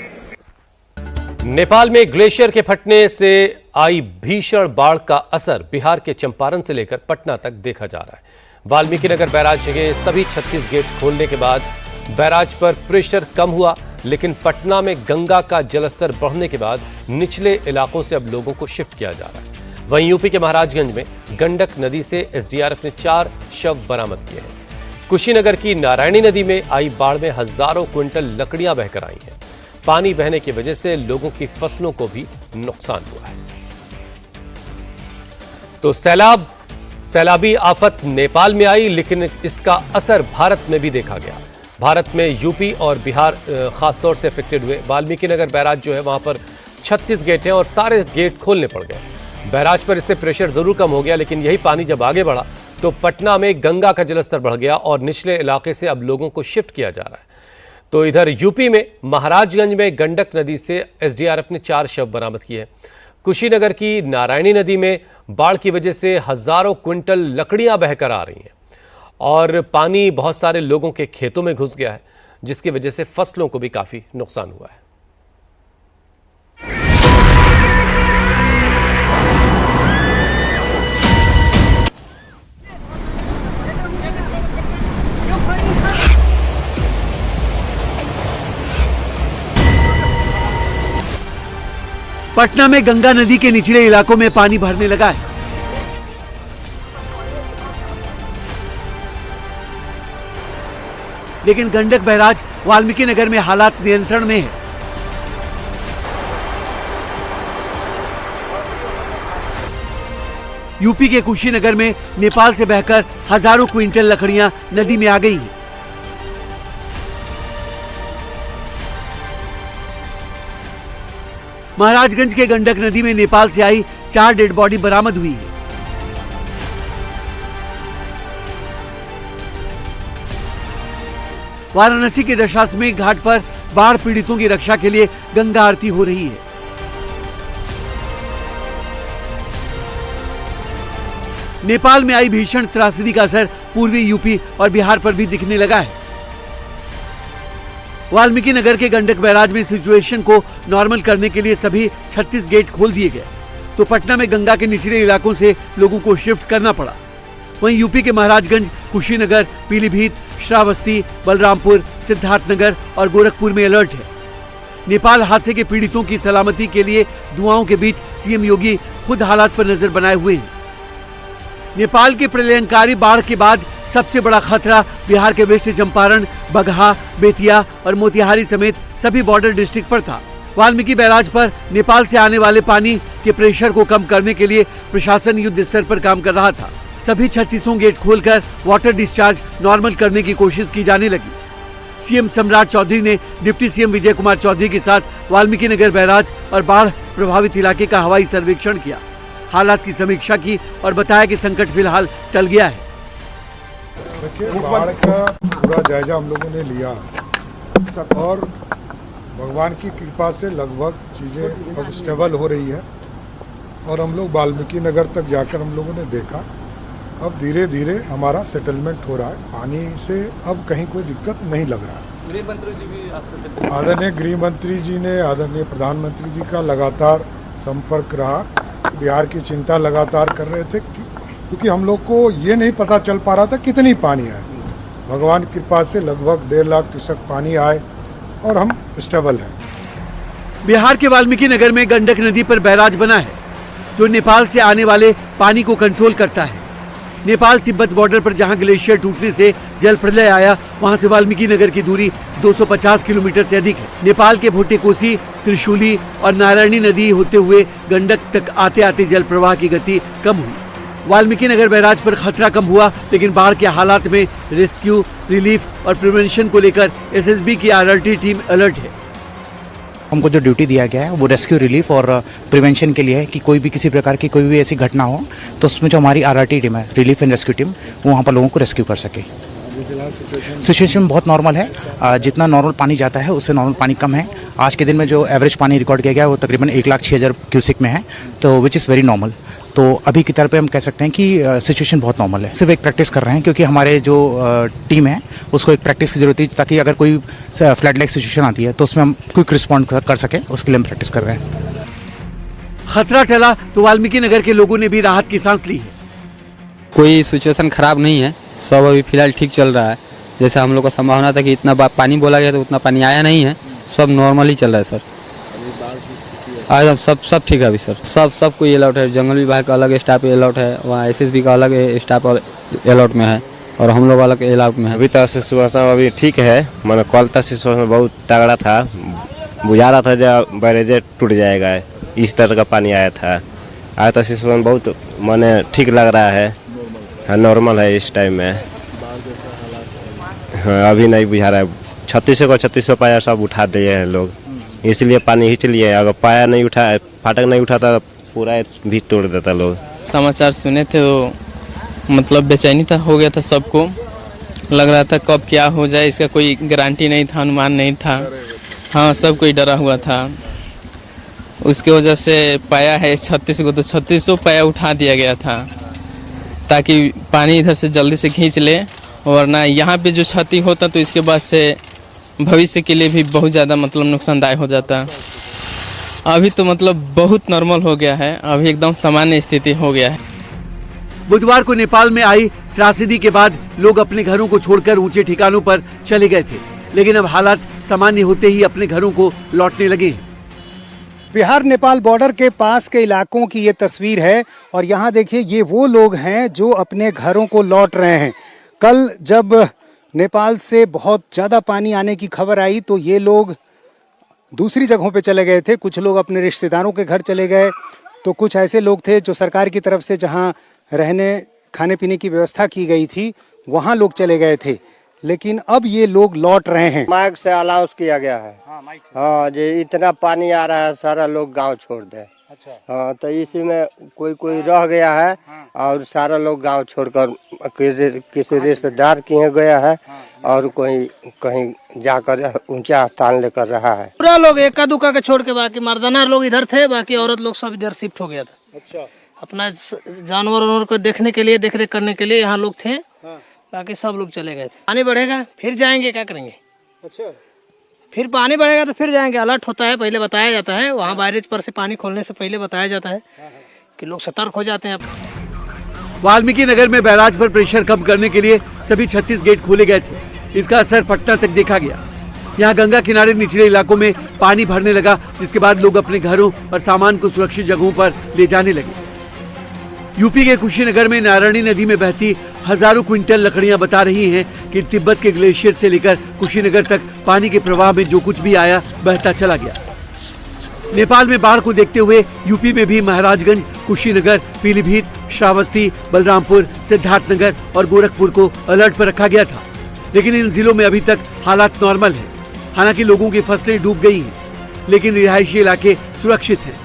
नेपाल में ग्लेशियर के फटने से आई भीषण बाढ़ का असर बिहार के चंपारण से लेकर पटना तक देखा जा रहा है। वाल्मीकिनगर बैराज के सभी 36 गेट खोलने के बाद बैराज पर प्रेशर कम हुआ, लेकिन पटना में गंगा का जलस्तर बढ़ने के बाद निचले इलाकों से अब लोगों को शिफ्ट किया जा रहा है। वहीं यूपी के महाराजगंज में गंडक नदी से एसडीआरएफ ने 4 शव बरामद किए हैं। कुशीनगर की नारायणी नदी में आई बाढ़ में हजारों क्विंटल लकड़ियां बहकर आई हैं। पानी बहने की वजह से लोगों की फसलों को भी नुकसान हुआ है। तो सैलाबी आफत नेपाल में आई, लेकिन इसका असर भारत में भी देखा गया। भारत में यूपी और बिहार खासतौर से अफेक्टेड हुए। वाल्मीकिनगर बैराज जो है वहां पर 36 गेट हैं और सारे गेट खोलने पड़ गए। बैराज पर इससे प्रेशर जरूर कम हो गया, लेकिन यही पानी जब आगे बढ़ा तो पटना में गंगा का जलस्तर बढ़ गया और निचले इलाके से अब लोगों को शिफ्ट किया जा रहा है। तो इधर यूपी में महाराजगंज में गंडक नदी से एसडीआरएफ ने 4 शव बरामद किए। कुशीनगर की नारायणी नदी में बाढ़ की वजह से हजारों क्विंटल लकड़ियां बहकर आ रही हैं और पानी बहुत सारे लोगों के खेतों में घुस गया है, जिसकी वजह से फसलों को भी काफी नुकसान हुआ है। पटना में गंगा नदी के निचले इलाकों में पानी भरने लगा है। लेकिन गंडक बैराज वाल्मीकिनगर में हालात नियंत्रण में है। यूपी के कुशीनगर में नेपाल से बहकर हजारों क्विंटल लकड़ियां नदी में आ गई हैं। महाराजगंज के गंडक नदी में नेपाल से आई 4 डेड बॉडी बरामद हुई है। वाराणसी के दशाश्वमेध घाट पर बाढ़ पीड़ितों की रक्षा के लिए गंगा आरती हो रही है। नेपाल में आई भीषण त्रासदी का असर पूर्वी यूपी और बिहार पर भी दिखने लगा है। वाल्मीकिनगर के गंडक बैराज में सिचुएशन को नॉर्मल करने के लिए सभी 36 गेट खोल दिए गए, तो पटना में गंगा के निचले इलाकों से लोगों को शिफ्ट करना पड़ा। वहीं यूपी के महाराजगंज, कुशीनगर, पीलीभीत, श्रावस्ती, बलरामपुर, सिद्धार्थनगर और गोरखपुर में अलर्ट है। नेपाल हादसे के पीड़ितों की सलामती के लिए दुआओं के बीच सीएम योगी खुद हालात पर नजर बनाए हुए हैं। नेपाल के प्रलयंकारी बाढ़ के बाद सबसे बड़ा खतरा बिहार के वेस्ट चंपारण, बगहा, बेतिया और मोतिहारी समेत सभी बॉर्डर डिस्ट्रिक्ट पर था। वाल्मीकि बैराज पर नेपाल से आने वाले पानी के प्रेशर को कम करने के लिए प्रशासन युद्ध स्तर पर काम कर रहा था। सभी 36 गेट खोलकर वाटर डिस्चार्ज नॉर्मल करने की कोशिश की जाने लगी। सीएम सम्राट चौधरी ने डिप्टी सीएम विजय कुमार चौधरी के साथ वाल्मीकिनगर बैराज और बाढ़ प्रभावित इलाके का हवाई सर्वेक्षण किया, हालात की समीक्षा की और बताया कि संकट फिलहाल टल गया है। देखिए, बाढ़ का पूरा जायजा हम लोगों ने लिया और भगवान की कृपा से लगभग चीज़ें अब स्टेबल हो रही है और हम लोग वाल्मीकि नगर तक जाकर हम लोगों ने देखा अब धीरे धीरे हमारा सेटलमेंट हो रहा है। पानी से अब कहीं कोई दिक्कत नहीं लग रहा है। गृह मंत्री जी भी आपसे आदरणीय गृह मंत्री जी ने आदरणीय प्रधानमंत्री जी का लगातार संपर्क रहा। बिहार की चिंता लगातार कर रहे थे क्योंकि हम लोग को ये नहीं पता चल पा रहा था कितनी पानी आए। भगवान की कृपा से लगभग 1.5 लाख क्यूसेक पानी आए और हम स्टेबल हैं। बिहार के वाल्मीकि नगर में गंडक नदी पर बैराज बना है जो नेपाल से आने वाले पानी को कंट्रोल करता है। नेपाल तिब्बत बॉर्डर पर जहां ग्लेशियर टूटने से जल प्रलय आया, वहां से वाल्मीकि नगर की दूरी 250 किलोमीटर से अधिक है। नेपाल के भोटेकोसी, त्रिशूली और नारायणी नदी होते हुए गंडक तक आते आते जल प्रवाह की गति कम हुई। वाल्मीकि नगर बैराज पर खतरा कम हुआ, लेकिन बाढ़ के हालात में रेस्क्यू, रिलीफ और प्रिवेंशन को लेकर एसएसबी की आरआरटी टीम अलर्ट है। हमको जो ड्यूटी दिया गया है वो रेस्क्यू, रिलीफ और प्रिवेंशन के लिए है कि कोई भी किसी प्रकार की कोई भी ऐसी घटना हो तो उसमें जो हमारी आरआरटी टीम है, रिलीफ एंड रेस्क्यू टीम, वो वहाँ पर लोगों को रेस्क्यू कर सके। सिचुएशन बहुत नॉर्मल है, जितना नॉर्मल पानी जाता है उससे नॉर्मल पानी कम है। आज के दिन में जो एवरेज पानी रिकॉर्ड किया गया है वो तकरीबन 1,06,000 क्यूसिक में है, तो विच इज़ वेरी नॉर्मल। तो अभी की तरह पे हम कह सकते हैं कि सिचुएशन बहुत नॉर्मल है। सिर्फ एक प्रैक्टिस कर रहे हैं क्योंकि हमारे जो टीम है उसको एक प्रैक्टिस की जरूरत है, ताकि अगर कोई फ्लड लाइक सिचुएशन आती है तो उसमें हम क्विक रिस्पॉन्ड कर सके, उसके लिए हम प्रैक्टिस कर रहे हैं। खतरा टला तो वाल्मीकि नगर के लोगों ने भी राहत की सांस ली है। कोई सिचुएशन खराब नहीं है, सब अभी फिलहाल ठीक चल रहा है। जैसे हम लोग को संभावना था कि इतना पानी बोला गया तो उतना पानी आया नहीं है, सब नॉर्मल ही चल रहा है सर। एकदम सब ठीक है अभी सर। सब कोई अलर्ट है, जंगल विभाग का अलग स्टाफ अलर्ट है, वहाँ एसएसबी का अलग स्टाफ अलर्ट में है और हम लोग अलग अलर्ट में है। अभी तक सिचुएशन अभी ठीक है, मैंने कल तक सिचुएशन बहुत तगड़ा था, बुझा रहा था जब बैरेज टूट जाएगा, इस तरह का पानी आया था। आज तक सिचुएशन बहुत मैंने ठीक लग रहा है, नॉर्मल है इस टाइम में। हाँ, अभी नहीं बुझा रहा है। 3600 पाया सब उठा दिए हैं लोग, इसलिए पानी ही चलिए। अगर पाया नहीं उठा, फाटक नहीं उठाता पूरा भी तोड़ देता लोग। समाचार सुने थे तो मतलब बेचैनी था, हो गया था सबको, लग रहा था कब क्या हो जाए, इसका कोई गारंटी नहीं था, अनुमान नहीं था। हाँ, सब कोई डरा हुआ था। उसके वजह से पाया है 36 को, तो 3600 पाया उठा दिया गया था ताकि पानी इधर से जल्दी से खींच ले, वरना यहाँ पे जो क्षति होता तो इसके बाद से भविष्य के लिए भी बहुत ज़्यादा मतलब नुकसानदायक हो जाता। अभी तो मतलब बहुत नॉर्मल हो गया है, अभी एकदम सामान्य स्थिति हो गया है। बुधवार को नेपाल में आई त्रासदी के बाद लोग अपने घरों को छोड़कर ऊंचे ठिकानों पर चले गए थे, लेकिन अब हालात सामान्य होते ही अपने घरों को लौटने लगे। बिहार नेपाल बॉर्डर के पास के इलाकों की ये तस्वीर है और यहाँ देखिए ये वो लोग हैं जो अपने घरों को लौट रहे हैं। कल जब नेपाल से बहुत ज़्यादा पानी आने की खबर आई तो ये लोग दूसरी जगहों पे चले गए थे। कुछ लोग अपने रिश्तेदारों के घर चले गए, तो कुछ ऐसे लोग थे जो सरकार की तरफ से जहाँ रहने खाने पीने की व्यवस्था की गई थी वहाँ लोग चले गए थे, लेकिन अब ये लोग लौट रहे हैं। माइक से अनाउंस किया गया है। हाँ जी, इतना पानी आ रहा है, सारा लोग गांव छोड़ दे। अच्छा। हाँ, तो इसी में कोई रह गया है और सारा लोग गांव छोड़कर किसी रिश्तेदार के यहाँ गया है और कोई कहीं जाकर ऊंचा स्थान लेकर रहा है। पूरा लोग एका दुका के छोड़ के, बाकी मर्दाना लोग इधर थे, बाकी औरत लोग सब इधर शिफ्ट हो गया था। अच्छा। अपना जानवर को देखने के लिए, देख रेख करने के लिए यहाँ लोग थे, बाकी सब लोग चले गए थे। पानी बढ़ेगा फिर जाएंगे, क्या करेंगे? अच्छा, फिर पानी बढ़ेगा तो फिर जाएंगे। अलर्ट होता है, पहले बताया जाता है, वहाँ बैरेज पर से पानी खोलने से पहले बताया जाता है कि लोग सतर्क हो जाते हैं। वाल्मीकि नगर में बैराज पर प्रेशर कम करने के लिए सभी 36 गेट खोले गए थे। इसका असर पटना तक देखा गया। यहाँ गंगा किनारे निचले इलाकों में पानी भरने लगा, जिसके बाद लोग अपने घरों और सामान को सुरक्षित जगहों पर ले जाने लगे। यूपी के कुशीनगर में नारायणी नदी में बहती हजारों क्विंटल लकड़ियां बता रही हैं कि तिब्बत के ग्लेशियर से लेकर कुशीनगर तक पानी के प्रवाह में जो कुछ भी आया बहता चला गया। नेपाल में बाढ़ को देखते हुए यूपी में भी महाराजगंज, कुशीनगर, पीलीभीत, श्रावस्ती, बलरामपुर, सिद्धार्थनगर और गोरखपुर को अलर्ट पर रखा गया था, लेकिन इन जिलों में अभी तक हालात नॉर्मल है। हालांकि लोगों की फसलें डूब गई हैं, लेकिन रिहायशी इलाके सुरक्षित हैं।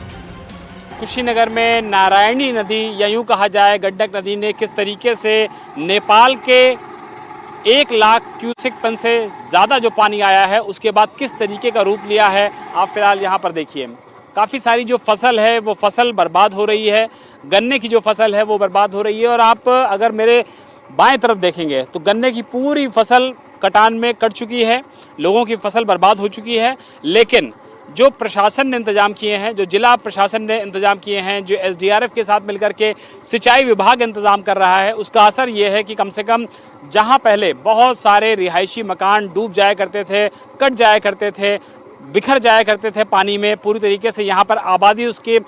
कुशीनगर में नारायणी नदी या यूँ कहा जाए गंडक नदी ने किस तरीके से नेपाल के 1 लाख क्यूसेक टन से ज़्यादा जो पानी आया है उसके बाद किस तरीके का रूप लिया है, आप फिलहाल यहाँ पर देखिए। काफ़ी सारी जो फसल है वो फसल बर्बाद हो रही है, गन्ने की जो फसल है वो बर्बाद हो रही है। और आप अगर मेरे बाएं तरफ देखेंगे तो गन्ने की पूरी फसल कटान में कट चुकी है, लोगों की फसल बर्बाद हो चुकी है, लेकिन जो प्रशासन ने इंतजाम किए हैं, जो जिला प्रशासन ने इंतजाम किए हैं, जो एसडीआरएफ के साथ मिलकर के सिंचाई विभाग इंतजाम कर रहा है, उसका असर ये है कि कम से कम जहां पहले बहुत सारे रिहायशी मकान डूब जाया करते थे, कट जाया करते थे, बिखर जाया करते थे पानी में, पूरी तरीके से यहाँ पर आबादी उसके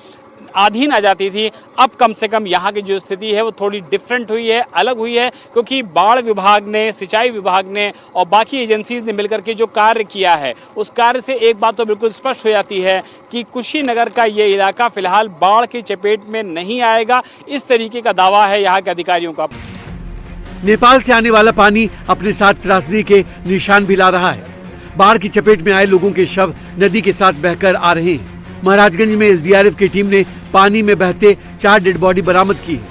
अधीन आ जाती थी, अब कम से कम यहाँ की जो स्थिति है वो थोड़ी डिफरेंट हुई है, अलग हुई है, क्योंकि बाढ़ विभाग ने, सिंचाई विभाग ने और बाकी एजेंसीज ने मिलकर के जो कार्य किया है, उस कार्य से एक बात तो बिल्कुल स्पष्ट हो जाती है कि कुशीनगर का ये इलाका फिलहाल बाढ़ की चपेट में नहीं आएगा। इस तरीके का दावा है यहाँ के अधिकारियों का। नेपाल से आने वाला पानी अपने साथ त्रासदी के निशान भी ला रहा है। बाढ़ की चपेट में आए लोगों के शव नदी के साथ बहकर आ रहे हैं। महाराजगंज में एसडीआरएफ की टीम ने पानी में बहते 4 डेड बॉडी बरामद की है।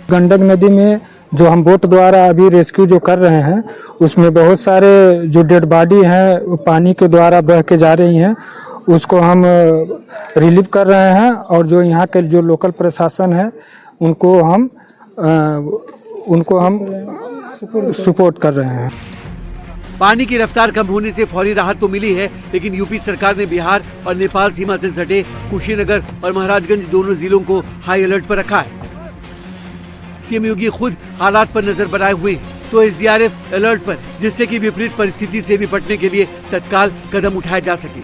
गंडक नदी में जो हम बोट द्वारा अभी रेस्क्यू जो कर रहे हैं, उसमें बहुत सारे जो डेड बॉडी हैं पानी के द्वारा बह के जा रही हैं, उसको हम रिलीव कर रहे हैं और जो यहाँ के जो लोकल प्रशासन है उनको हम सपोर्ट कर रहे हैं। पानी की रफ्तार कम होने से फौरी राहत तो मिली है, लेकिन यूपी सरकार ने बिहार और नेपाल सीमा से सटे कुशीनगर और महाराजगंज दोनों जिलों को हाई अलर्ट पर रखा है। सीएम योगी खुद हालात पर नजर बनाए हुए हैं, तो एसडीआरएफ अलर्ट पर, जिससे कि विपरीत परिस्थिति से निपटने के लिए तत्काल कदम उठाए जा सके।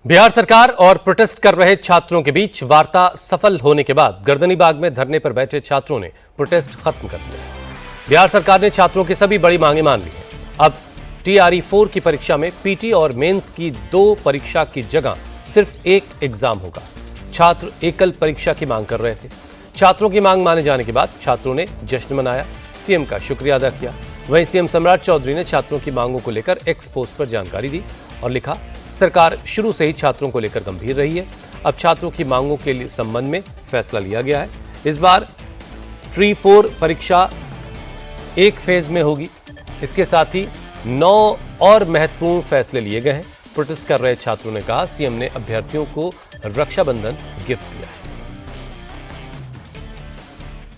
बिहार सरकार और प्रोटेस्ट कर रहे छात्रों के बीच वार्ता सफल होने के बाद गर्दनीबाग में धरने पर बैठे छात्रों ने प्रोटेस्ट खत्म कर दिया। बिहार सरकार ने छात्रों की सभी बड़ी मांगे मान ली हैं। अब TRE 4 की परीक्षा में पीटी और मेंस की 2 परीक्षा की जगह सिर्फ एक एग्जाम होगा। छात्र एकल परीक्षा की मांग कर रहे थे। छात्रों की मांग माने जाने के बाद छात्रों ने जश्न मनाया, सीएम का शुक्रिया अदा किया। वहीं सीएम सम्राट चौधरी ने छात्रों की मांगों को लेकर एक्स पोस्ट पर जानकारी दी और लिखा, सरकार शुरू से ही छात्रों को लेकर गंभीर रही है। अब छात्रों की मांगों के संबंध में फैसला लिया गया है। इस बार TRE 4 परीक्षा एक फेज में होगी। इसके साथ ही 9 और महत्वपूर्ण फैसले लिए गए हैं। प्रोटेस्ट कर रहे छात्रों ने कहा, सीएम ने अभ्यर्थियों को रक्षाबंधन गिफ्ट दिया है।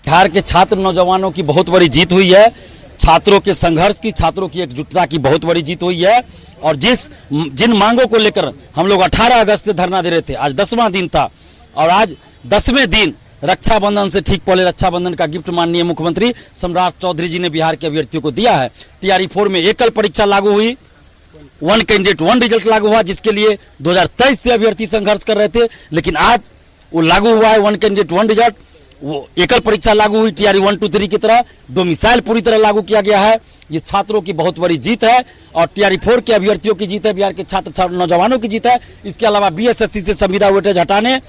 बिहार के छात्र नौजवानों की बहुत बड़ी जीत हुई है। छात्रों के संघर्ष की, छात्रों की एकजुटता की बहुत बड़ी जीत हुई है। और जिन मांगों को लेकर हम लोग 18 अगस्त से धरना दे रहे थे, आज 10वां दिन था और आज 10वें दिन रक्षाबंधन से ठीक पहले रक्षाबंधन का गिफ्ट माननीय मुख्यमंत्री सम्राट चौधरी जी ने बिहार के अभ्यर्थियों को दिया है। TRE 4 में एकल परीक्षा लागू हुई, 1 कैंडिडेट 1 रिजल्ट लागू हुआ, जिसके लिए 2023 से अभ्यर्थी संघर्ष कर रहे थे, लेकिन आज वो लागू हुआ है। 1 कैंडिडेट 1 रिजल्ट, वो एकल परीक्षा लागू हुई। TRE 1, 2, 3 की तरह डोमिसाइल पूरी तरह लागू किया गया है। ये छात्रों की बहुत बड़ी जीत है और TRE 4 के अभ्यर्थियों की जीत है, बिहार के छात्र नौजवानों की जीत है। इसके अलावा BSSC से संविदा वेटेज हटाने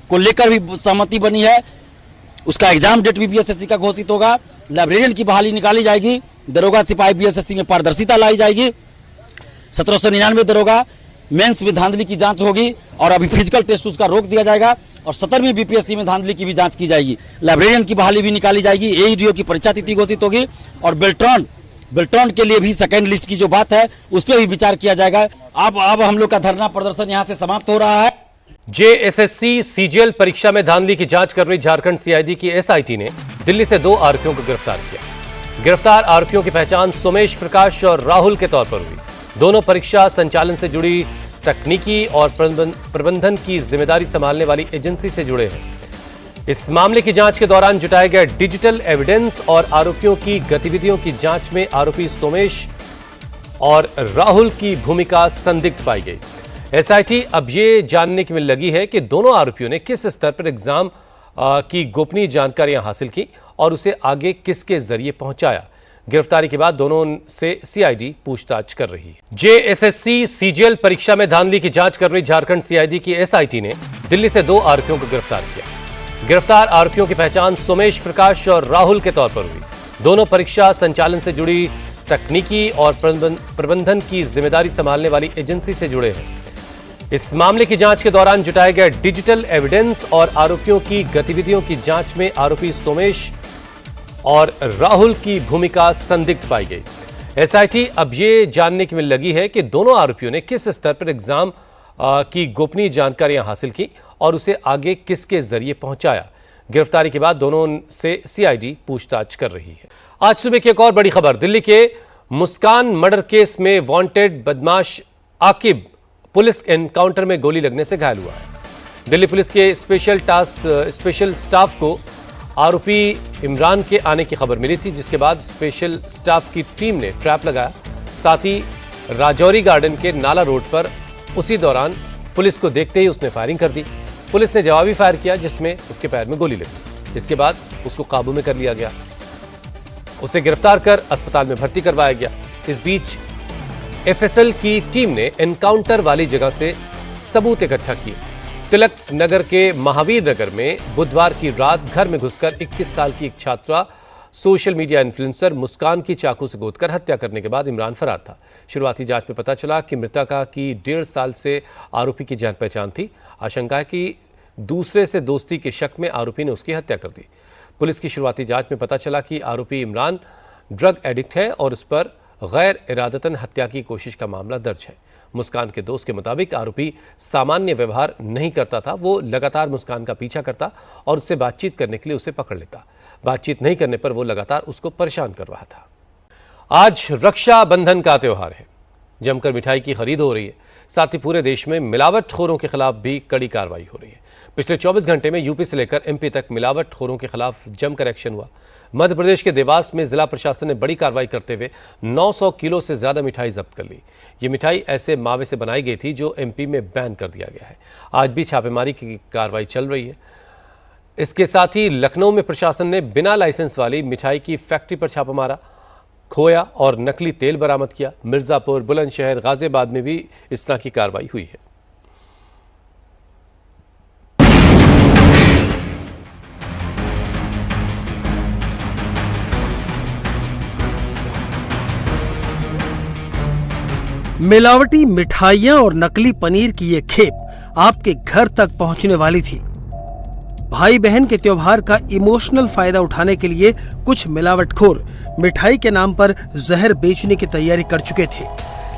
को लेकर भी सहमति बनी है। उसका एग्जाम डेट भी BSSC का घोषित होगा। लाइब्रेरियन की बहाली निकाली जाएगी। दरोगा सिपाही BSSC में पारदर्शिता लाई जाएगी। 1799 दरोगा मेंस में धांधली की जांच होगी और अभी फिजिकल टेस्ट उसका रोक दिया जाएगा और 17वीं BPSC में धांधली की भी जांच की जाएगी। लाइब्रेरियन की बहाली भी निकाली जाएगी। AEDO की परीक्षा तिथि घोषित होगी और बेल्ट्रॉन के लिए भी सेकेंड लिस्ट की जो बात है उस पर भी विचार किया जाएगा। अब हम लोग का धरना प्रदर्शन यहाँ से समाप्त हो रहा है। JSSC CGL परीक्षा में धांधली की जांच कर रही झारखंड CID की SIT ने दिल्ली से 2 आरोपियों को गिरफ्तार किया। गिरफ्तार आरोपियों की पहचान सोमेश प्रकाश और राहुल के तौर पर हुई। दोनों परीक्षा संचालन से जुड़ी तकनीकी और प्रबंधन की जिम्मेदारी संभालने वाली एजेंसी से जुड़े हैं। इस मामले की जांच के दौरान जुटाए गए डिजिटल एविडेंस और आरोपियों की गतिविधियों की जांच में आरोपी सोमेश और राहुल की भूमिका संदिग्ध पाई गई। SIT अब ये जानने में लगी है कि दोनों आरोपियों ने किस स्तर पर एग्जाम की गोपनीय जानकारियां हासिल की और उसे आगे किसके जरिए पहुंचाया। गिरफ्तारी के बाद दोनों से CID पूछताछ कर रही है। JSSC CGL परीक्षा में धांधली की जांच कर रही झारखंड CID की SIT ने दिल्ली से 2 आरोपियों को गिरफ्तार किया। गिरफ्तार आरोपियों की पहचान सोमेश प्रकाश और राहुल के तौर पर हुई। दोनों परीक्षा संचालन से जुड़ी तकनीकी और प्रबंधन की जिम्मेदारी संभालने वाली एजेंसी से जुड़े हैं। इस मामले की जांच के दौरान जुटाए गए डिजिटल एविडेंस और आरोपियों की गतिविधियों की जांच में आरोपी सोमेश और राहुल की भूमिका संदिग्ध पाई गई। SIT अब ये जानने में लगी है कि दोनों आरोपियों ने किस स्तर पर एग्जाम की गोपनीय जानकारियां हासिल की और उसे आगे किसके जरिए पहुंचाया। गिरफ्तारी के बाद दोनों से CID पूछताछ कर रही है। आज सुबह की एक और बड़ी खबर, दिल्ली के मुस्कान मर्डर केस में वांटेड बदमाश आकिब पुलिस एनकाउंटर में गोली लगने से घायल हुआ है। दिल्ली पुलिस के स्पेशल स्टाफ को आरोपी इमरान के आने की खबर मिली थी, जिसके बाद स्पेशल स्टाफ की टीम ने ट्रैप लगाया। साथ ही राजौरी गार्डन के नाला रोड पर उसी दौरान पुलिस को देखते ही उसने फायरिंग कर दी। पुलिस ने जवाबी फायर किया, जिसमें उसके पैर में गोली लगी। इसके बाद उसको काबू में कर लिया गया। उसे गिरफ्तार कर अस्पताल में भर्ती करवाया गया। इस बीच एफएसएल की टीम ने एनकाउंटर वाली जगह से सबूत इकट्ठा किए। तिलक नगर के महावीर नगर में बुधवार की रात घर में घुसकर 21 साल की एक छात्रा सोशल मीडिया इन्फ्लुएंसर मुस्कान की चाकू से गोदकर हत्या करने के बाद इमरान फरार था। शुरुआती जांच में पता चला कि मृतका की 1.5 साल से आरोपी की जान पहचान थी। आशंका है कि दूसरे से दोस्ती के शक में आरोपी ने उसकी हत्या कर दी। पुलिस की शुरुआती जांच में पता चला कि आरोपी इमरान ड्रग एडिक्ट है और उस पर गैर इरादतन हत्या की कोशिश का मामला दर्ज है। मुस्कान के दोस्त के मुताबिक आरोपी सामान्य व्यवहार नहीं करता था। वो लगातार मुस्कान का पीछा करता और उससे बातचीत करने के लिए उसे पकड़ लेता। बातचीत नहीं करने पर वो लगातार उसको परेशान कर रहा था। आज रक्षाबंधन का त्योहार है। जमकर मिठाई की खरीद हो रही है। साथ ही पूरे देश में मिलावटखोरों के खिलाफ भी कड़ी कार्रवाई हो रही है। पिछले 24 घंटे में यूपी से लेकर एमपी तक मिलावटखोरों के खिलाफ जमकर एक्शन हुआ। मध्य प्रदेश के देवास में जिला प्रशासन ने बड़ी कार्रवाई करते हुए 900 किलो से ज्यादा मिठाई जब्त कर ली। ये मिठाई ऐसे मावे से बनाई गई थी जो एमपी में बैन कर दिया गया है। आज भी छापेमारी की कार्रवाई चल रही है। इसके साथ ही लखनऊ में प्रशासन ने बिना लाइसेंस वाली मिठाई की फैक्ट्री पर छापा मारा। खोया और नकली तेल बरामद किया। मिर्जापुर, बुलंदशहर, गाजियाबाद में भी इस तरह की कार्रवाई हुई है। मिलावटी मिठाइयां और नकली पनीर की ये खेप आपके घर तक पहुंचने वाली थी। भाई बहन के त्योहार का इमोशनल फायदा उठाने के लिए कुछ मिलावटखोर मिठाई के नाम पर जहर बेचने की तैयारी कर चुके थे,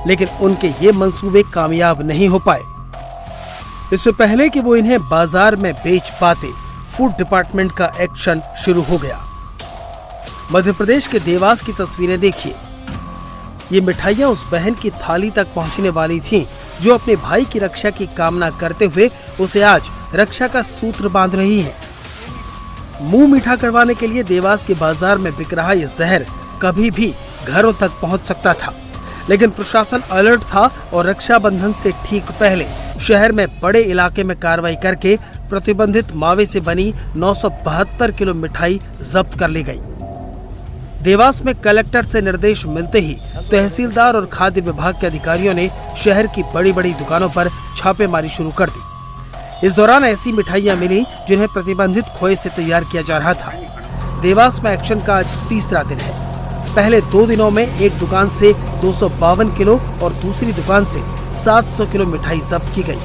लेकिन उनके ये मंसूबे कामयाब नहीं हो पाए। इससे पहले कि वो इन्हें बाजार में बेच पाते, फूड डिपार्टमेंट का एक्शन शुरू हो गया। मध्य प्रदेश के देवास की तस्वीरें देखिए। ये मिठाइयां उस बहन की थाली तक पहुंचने वाली थीं, जो अपने भाई की रक्षा की कामना करते हुए उसे आज रक्षा का सूत्र बांध रही है। मुंह मीठा करवाने के लिए देवास के बाजार में बिक रहा ये जहर कभी भी घरों तक पहुंच सकता था, लेकिन प्रशासन अलर्ट था और रक्षाबंधन से ठीक पहले शहर में बड़े इलाके में कार्रवाई करके प्रतिबंधित मावे से बनी 972 किलो मिठाई जब्त कर ली गई। देवास में कलेक्टर से निर्देश मिलते ही तहसीलदार और खाद्य विभाग के अधिकारियों ने शहर की बड़ी बड़ी दुकानों पर छापेमारी शुरू कर दी। इस दौरान ऐसी मिठाइयां मिली जिन्हें प्रतिबंधित खोए से तैयार किया जा रहा था। देवास में एक्शन का आज तीसरा दिन है। पहले 2 दिनों में एक दुकान से 252 किलो और दूसरी दुकान से 700 किलो मिठाई जब्त की गई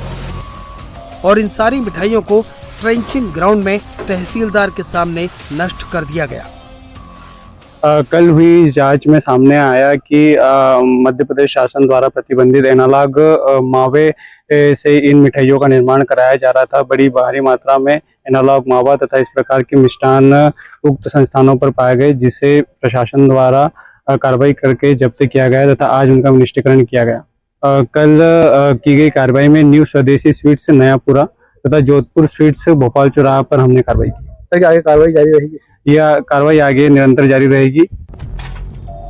और इन सारी मिठाइयों को ट्रेंचिंग ग्राउंड में तहसीलदार के सामने नष्ट कर दिया गया। कल हुई इस जांच में सामने आया कि मध्य प्रदेश शासन द्वारा प्रतिबंधित एनालॉग मावे से इन मिठाइयों का निर्माण कराया जा रहा था। बड़ी भारी मात्रा में एनालॉग मावा तथा इस प्रकार के मिष्टान उक्त संस्थानों पर पाए गए, जिसे प्रशासन द्वारा कार्रवाई करके जब्त किया गया तथा आज उनका निष्टीकरण किया गया। कल की गई कार्रवाई में न्यू स्वदेशी स्वीट्स नयापुरा तथा जोधपुर स्वीट्स भोपाल चौराहा पर हमने कार्रवाई की। सर, आगे कार्रवाई जारी रहेगी? यह कार्रवाई आगे निरंतर जारी रहेगी।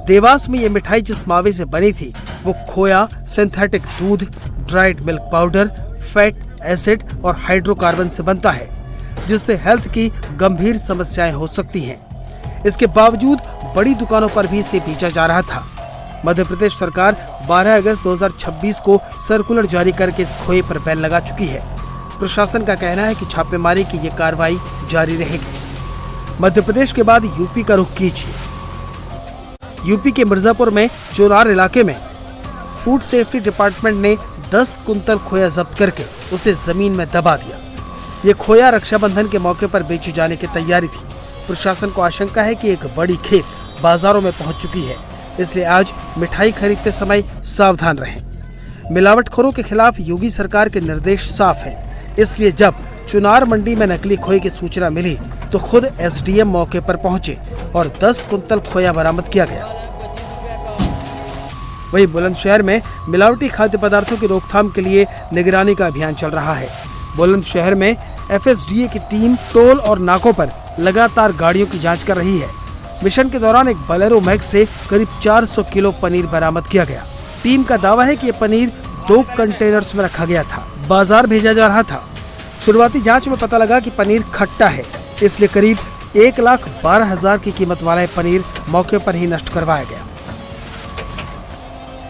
देवास में ये मिठाई जिस मावे से बनी थी वो खोया, सिंथेटिक दूध, dried milk powder, fat, acid और हाइड्रोकार्बन से बनता है, जिससे हेल्थ की गंभीर समस्याएं हो सकती हैं। इसके बावजूद बड़ी दुकानों पर भी इसे बेचा जा रहा था। मध्य प्रदेश सरकार 12 अगस्त 2026 को सर्कुलर जारी करके इस खोए पर बैन लगा चुकी है। प्रशासन का कहना है कि छापेमारी की ये कार्रवाई जारी रहेगी। मध्य प्रदेश के बाद यूपी का रुख कीजिए। यूपी के मिर्जापुर में चोरार इलाके में फूड सेफ्टी डिपार्टमेंट ने 10 कुंतल खोया जब्त करके उसे जमीन में दबा दिया। ये खोया रक्षाबंधन के मौके पर बेची जाने की तैयारी थी। प्रशासन को आशंका है कि एक बड़ी खेप बाजारों में पहुंच चुकी है, इसलिए आज मिठाई खरीदते समय सावधान रहें। मिलावटखोरों के खिलाफ योगी सरकार के निर्देश साफ हैं, इसलिए जब चुनार मंडी में नकली खोए की सूचना मिली तो खुद एसडीएम मौके पर पहुंचे और 10 कुंतल खोया बरामद किया गया। वहीं बुलंदशहर में मिलावटी खाद्य पदार्थों की रोकथाम के लिए निगरानी का अभियान चल रहा है। बुलंदशहर में FSDA की टीम टोल और नाकों पर लगातार गाड़ियों की जांच कर रही है। मिशन के दौरान एक बोलेरो मैक्स से करीब 400 किलो पनीर बरामद किया गया। टीम का दावा है कि ये पनीर 2 कंटेनर्स में रखा गया था, बाजार भेजा जा रहा था। शुरुआती जांच में पता लगा कि पनीर खट्टा है, इसलिए करीब 1,12,000 की कीमत वाला ये पनीर मौके पर ही नष्ट करवाया गया।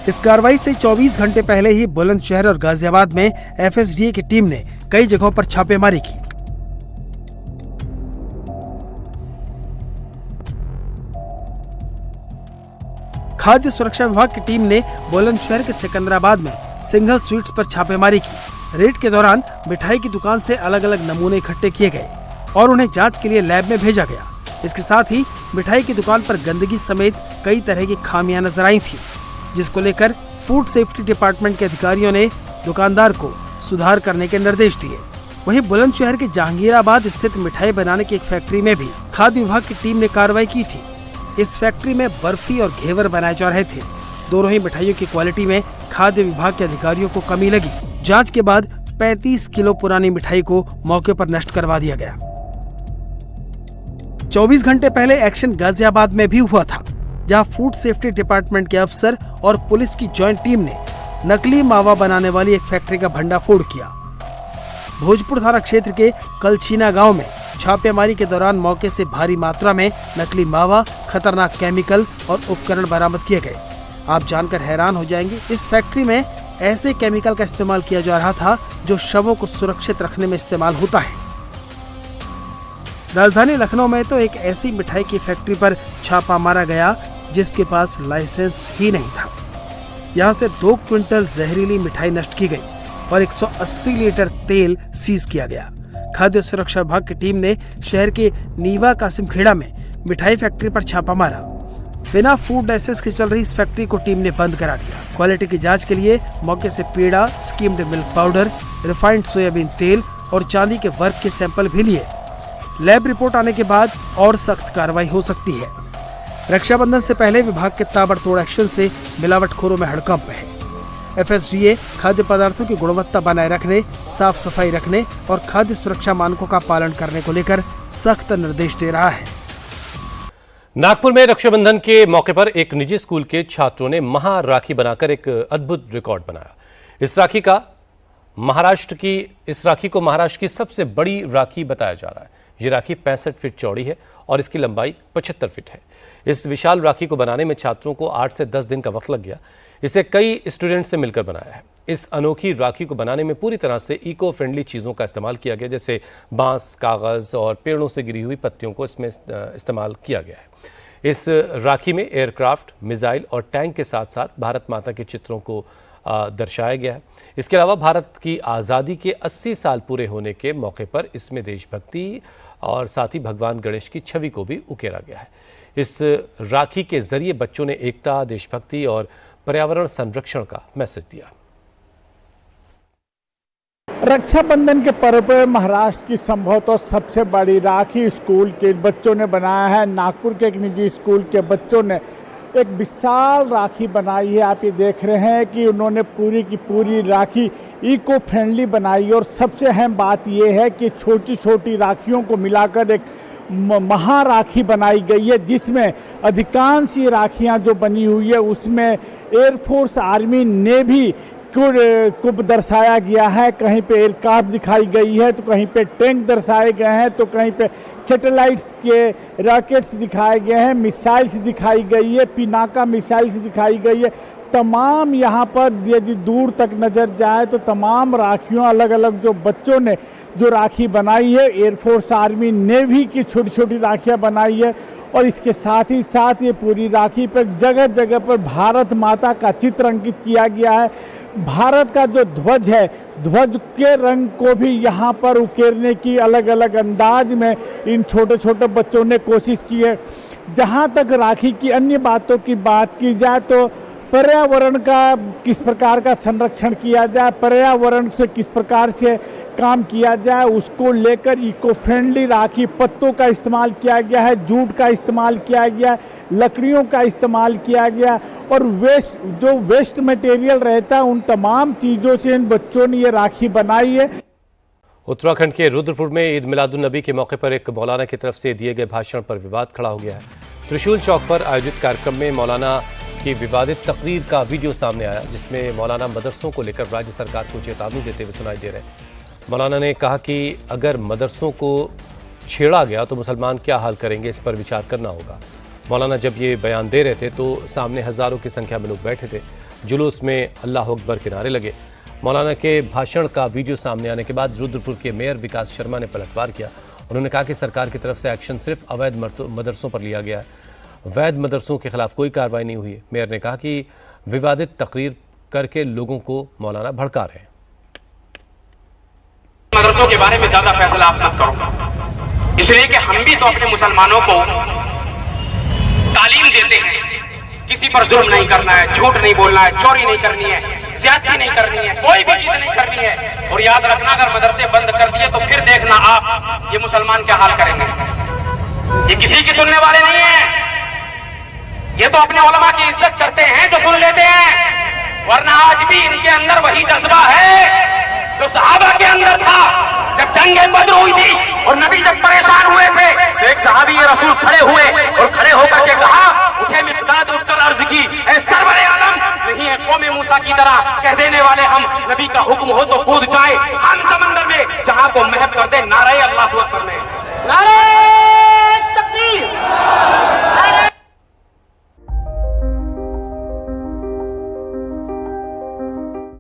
इस कार्रवाई से 24 घंटे पहले ही बुलंदशहर और गाजियाबाद में FSDA की टीम ने कई जगहों पर छापेमारी की। खाद्य सुरक्षा विभाग की टीम ने बुलंदशहर के सिकंदराबाद में सिंघल स्वीट्स पर छापेमारी की। रेड के दौरान मिठाई की दुकान से अलग अलग नमूने इकट्ठे किए गए और उन्हें जांच के लिए लैब में भेजा गया। इसके साथ ही मिठाई की दुकान पर गंदगी समेत कई तरह की खामियां नजर आई थी, जिसको लेकर फूड सेफ्टी डिपार्टमेंट के अधिकारियों ने दुकानदार को सुधार करने के निर्देश दिए। वहीं बुलंदशहर के जहांगीराबाद स्थित मिठाई बनाने की एक फैक्ट्री में भी खाद्य विभाग की टीम ने कार्रवाई की थी। इस फैक्ट्री में बर्फी और घेवर बनाए जा रहे थे। दोनों ही मिठाइयों की क्वालिटी में खाद्य विभाग के अधिकारियों को कमी लगी। जांच के बाद 35 किलो पुरानी मिठाई को मौके पर नष्ट करवा दिया गया। 24 घंटे पहले एक्शन गाजियाबाद में भी हुआ था, जहां फूड सेफ्टी डिपार्टमेंट के अफसर और पुलिस की जॉइंट टीम ने नकली मावा बनाने वाली एक फैक्ट्री का भंडाफोड़ किया। भोजपुर थाना क्षेत्र के कलछीना गांव में छापेमारी के दौरान मौके से भारी मात्रा में नकली मावा, खतरनाक केमिकल और उपकरण बरामद किए गए। आप जानकर हैरान हो जाएंगे, इस फैक्ट्री में ऐसे केमिकल का इस्तेमाल किया जा रहा था जो शवों को सुरक्षित रखने में इस्तेमाल होता है। राजधानी लखनऊ में तो एक ऐसी मिठाई की फैक्ट्री पर छापा मारा गया जिसके पास लाइसेंस ही नहीं था। यहाँ से 2 क्विंटल जहरीली मिठाई नष्ट की गई और 180 लीटर तेल सीज किया गया। खाद्य सुरक्षा विभाग की टीम ने शहर के नीवा कासिमखेड़ा में मिठाई फैक्ट्री पर छापा मारा। बिना फूड लाइसेंस के चल रही इस फैक्ट्री को टीम ने बंद करा दिया। क्वालिटी की जांच के लिए मौके से peda, skimmed milk powder, refined soybean तेल और चांदी के वर्क के सैंपल भी लिए। लैब रिपोर्ट आने के बाद और सख्त कार्रवाई हो सकती है। रक्षाबंधन से पहले विभाग के ताबड़तोड़ एक्शन से मिलावटखोरों में हड़कंप है। FSDA खाद्य पदार्थों की गुणवत्ता बनाए रखने, साफ सफाई रखने और खाद्य सुरक्षा मानकों का पालन करने को लेकर सख्त निर्देश दे रहा है। नागपुर में रक्षाबंधन के मौके पर एक निजी स्कूल के छात्रों ने महा राखी बनाकर एक अद्भुत रिकॉर्ड बनाया। इस राखी को महाराष्ट्र की सबसे बड़ी राखी बताया जा रहा है। ये राखी 65 फीट चौड़ी है और इसकी लंबाई 75 फीट है। इस विशाल राखी को बनाने में छात्रों को 8 से 10 दिन का वक्त लग गया। इसे कई स्टूडेंट्स से मिलकर बनाया है। इस अनोखी राखी को बनाने में पूरी तरह से इको फ्रेंडली चीज़ों का इस्तेमाल किया गया, जैसे बांस, कागज़ और पेड़ों से गिरी हुई पत्तियों को इसमें इस्तेमाल किया गया है। इस राखी में एयरक्राफ्ट, मिसाइल और टैंक के साथ साथ भारत माता के चित्रों को दर्शाया गया है। इसके अलावा भारत की आज़ादी के 80 साल पूरे होने के मौके पर इसमें देशभक्ति और साथ ही भगवान गणेश की छवि को भी उकेरा गया है। इस राखी के जरिए बच्चों ने एकता, देशभक्ति और पर्यावरण संरक्षण का मैसेज दिया। रक्षाबंधन के पर्व पर महाराष्ट्र की संभवतः सबसे बड़ी राखी स्कूल के बच्चों ने बनाया है। नागपुर के एक निजी स्कूल के बच्चों ने एक विशाल राखी बनाई है। आप ये देख रहे हैं कि उन्होंने पूरी की पूरी राखी इको फ्रेंडली बनाई और सबसे अहम बात यह है कि छोटी छोटी राखियों को मिलाकर एक महा राखी बनाई गई है, जिसमें अधिकांश ये राखियाँ जो बनी हुई है उसमें एयरफोर्स, आर्मी, नेवी को दर्शाया गया है। कहीं पे एयरक्राफ्ट दिखाई गई है तो कहीं पे टैंक दर्शाए गए हैं तो कहीं पे सैटेलाइट्स के रॉकेट्स दिखाए गए हैं, मिसाइल्स दिखाई गई है, पिनाका मिसाइल्स दिखाई गई है। तमाम यहाँ पर यदि दूर तक नज़र जाए तो तमाम राखियों अलग अलग जो बच्चों ने जो राखी बनाई है, एयरफोर्स, आर्मी, नेवी की छोटी छोटी राखियाँ बनाई है। और इसके साथ ही साथ ये पूरी राखी पर जगह जगह पर भारत माता का चित्र अंकित किया गया है। भारत का जो ध्वज है, ध्वज के रंग को भी यहाँ पर उकेरने की अलग अलग अंदाज में इन छोटे छोटे बच्चों ने कोशिश की है। जहाँ तक राखी की अन्य बातों की बात की जाए तो पर्यावरण का किस प्रकार का संरक्षण किया जाए, पर्यावरण से किस प्रकार से काम किया जाए, उसको लेकर इको फ्रेंडली राखी, पत्तों का इस्तेमाल किया गया है, जूट का इस्तेमाल किया गया, लकड़ियों का इस्तेमाल किया गया और जो वेस्ट मटेरियल रहता है उन तमाम चीज़ों से इन बच्चों ने ये राखी बनाई है। उत्तराखंड के रुद्रपुर में ईद मिलादुन नबी के मौके पर एक मौलाना की तरफ से दिए गए भाषण पर विवाद खड़ा हो गया है। त्रिशूल चौक पर आयोजित कार्यक्रम में मौलाना की विवादित तकरीर का वीडियो सामने आया, जिसमें मौलाना मदरसों को लेकर राज्य सरकार को चेतावनी देते हुए सुनाई दे रहे हैं। मौलाना ने कहा कि अगर मदरसों को छेड़ा गया तो मुसलमान क्या हाल करेंगे, इस पर विचार करना होगा। मौलाना जब ये बयान दे रहे थे तो सामने हजारों की संख्या में लोग बैठे थे। जुलूस में अल्लाह अकबर के नारे लगे। मौलाना के भाषण का वीडियो सामने आने के बाद रुद्रपुर के मेयर विकास शर्मा ने पलटवार किया। उन्होंने कहा कि सरकार की तरफ से एक्शन सिर्फ अवैध मदरसों पर लिया गया है, वैध मदरसों के खिलाफ कोई कार्रवाई नहीं हुई है। मेयर ने कहा कि विवादित तकरीर करके लोगों को मौलाना भड़का रहे हैं। मदरसों के बारे में ज्यादा फैसला आप मत करो, इसलिए कि हम भी तो अपने मुसलमानों को तालीम देते हैं किसी पर जुल्म नहीं करना है, झूठ नहीं बोलना है, चोरी नहीं करनी है, ज्यादती नहीं करनी है, कोई भी चीज नहीं करनी है। और याद रखना, अगर मदरसे बंद कर दिए तो फिर देखना आप ये मुसलमान क्या हाल करेंगे। ये किसी की सुनने वाले नहीं है, ये तो अपने उलमा की इज्जत करते हैं जो सुन लेते हैं, वरना आज भी इनके अंदर वही जज्बा है जो सहाबा के अंदर था। जब जंगे बद्र हुई थी और नबी जब परेशान हुए थे तो एक सहाबी रसूल खड़े हुए और खड़े होकर के कहा, उठे मिक़दाद उठकर अर्ज की, ऐ सरवरे आलम, नहीं है कौमे मूसा की तरह कह देने वाले हम, नबी का हुक्म हो तो कूद जाए हम समंदर में, जहां को महक कर दे नारे अल्लाह अकबर में। नारे